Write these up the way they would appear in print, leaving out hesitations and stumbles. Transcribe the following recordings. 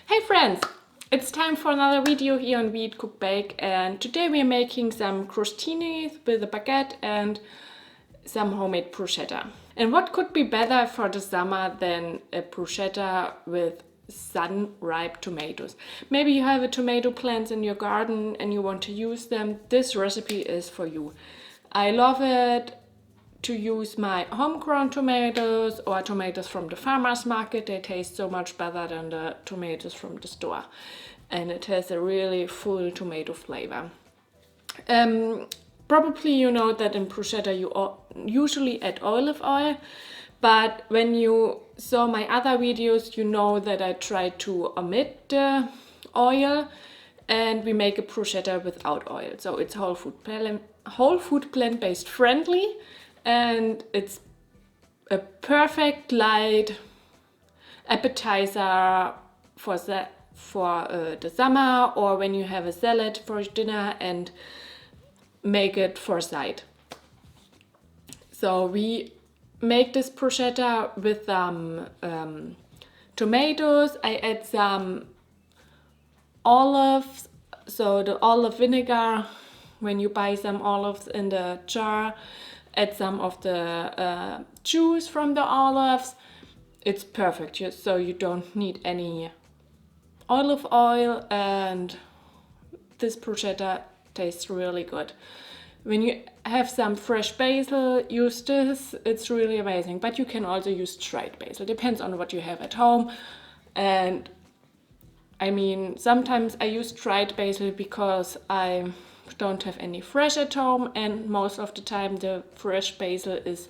Hey friends! It's time for another video here on We Eat Cook Bake, and today we are making some crostini with a baguette and some homemade bruschetta. And what could be better for the summer than a bruschetta with sun-ripe tomatoes? Maybe you have a tomato plants in your garden and you want to use them. This recipe is for you. I love it to use my homegrown tomatoes or tomatoes from the farmer's market. They taste so much better than the tomatoes from the store. And it has a really full tomato flavor. Probably you know that in bruschetta you usually add olive oil, but when you saw my other videos, you know that I try to omit the oil and we make a bruschetta without oil. So it's whole food plant-based friendly, and it's a perfect light appetizer for the summer, or when you have a salad for dinner and make it for side. So we make this bruschetta with some tomatoes. I add some olives, so the olive vinegar, when you buy some olives in the jar, add some of the juice from the olives. It's perfect, so you don't need any olive oil, and this bruschetta tastes really good. When you have some fresh basil, use this. It's really amazing, but you can also use dried basil. Depends on what you have at home. And I mean, sometimes I use dried basil because I don't have any fresh at home, and most of the time the fresh basil is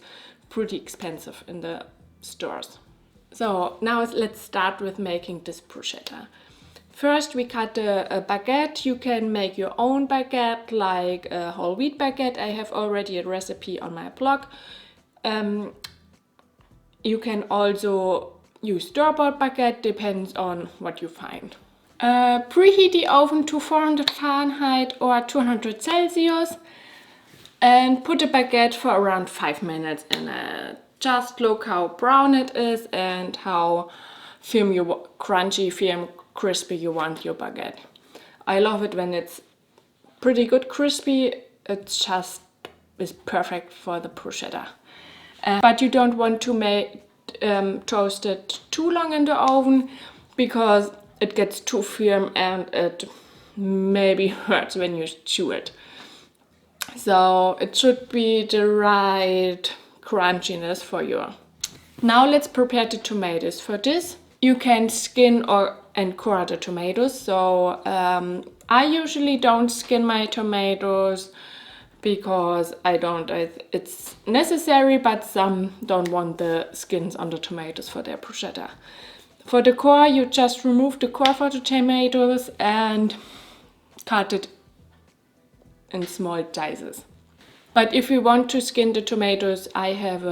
pretty expensive in the stores. So now let's start with making this bruschetta. First we cut a baguette. You can make your own baguette, like a whole wheat baguette. I have already a recipe on my blog. You can also use store-bought baguette, depends on what you find. Preheat the oven to 400 Fahrenheit or 200 Celsius and put the baguette for around 5 minutes in it. Just look how brown it is and how crunchy, crispy you want your baguette. I love it when it's pretty good crispy. It just is perfect for the bruschetta. But you don't want to toast it too long in the oven, because it gets too firm and it maybe hurts when you chew it. So it should be the right crunchiness for you. Now let's prepare the tomatoes. For this you can skin and core the tomatoes. So I usually don't skin my tomatoes because it's necessary, but some don't want the skins on the tomatoes for their bruschetta. For the core, you just remove the core for the tomatoes and cut it in small dices. But if you want to skin the tomatoes, I have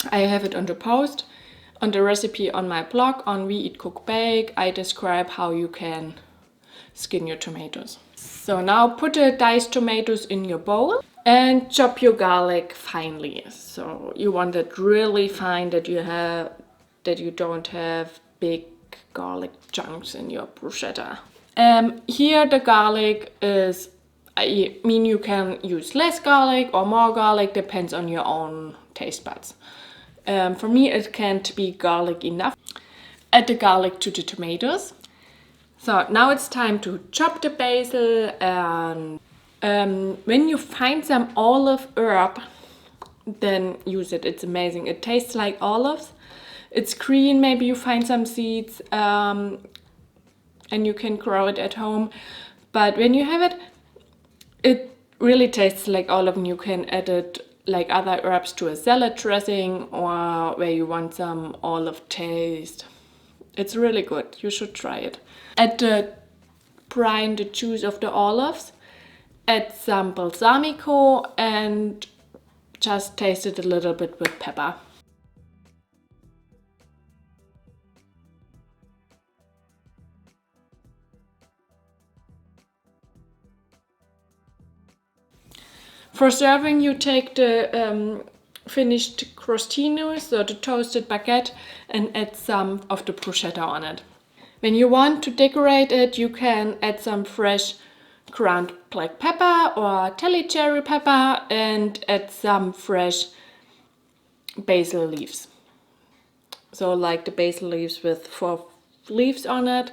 it on the post, on the recipe on my blog on We Eat Cook Bake. I describe how you can skin your tomatoes. So now put the diced tomatoes in your bowl and chop your garlic finely. So you want it really fine, that you don't have big garlic chunks in your bruschetta. Here the garlic is, I mean, you can use less garlic or more garlic, depends on your own taste buds. For me it can't be garlic enough. Add the garlic to the tomatoes. So now it's time to chop the basil, and when you find some olive herb, then use it. It's amazing. It tastes like olives. It's green. Maybe you find some seeds and you can grow it at home. But when you have it, it really tastes like olive, and you can add it like other herbs to a salad dressing, or where you want some olive taste. It's really good. You should try it. Add the brine, the juice of the olives. Add some balsamico and just taste it a little bit with pepper. For serving, you take the finished crostini, so the toasted baguette, and add some of the bruschetta on it. When you want to decorate it, you can add some fresh ground black pepper or Italian cherry pepper and add some fresh basil leaves. So like the basil leaves with 4 leaves on it.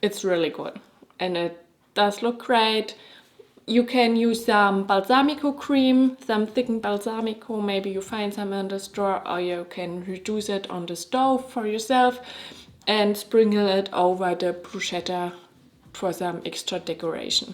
It's really good and it does look great. You can use some balsamico cream, some thickened balsamico, maybe you find some in the store, or you can reduce it on the stove for yourself and sprinkle it over the bruschetta for some extra decoration.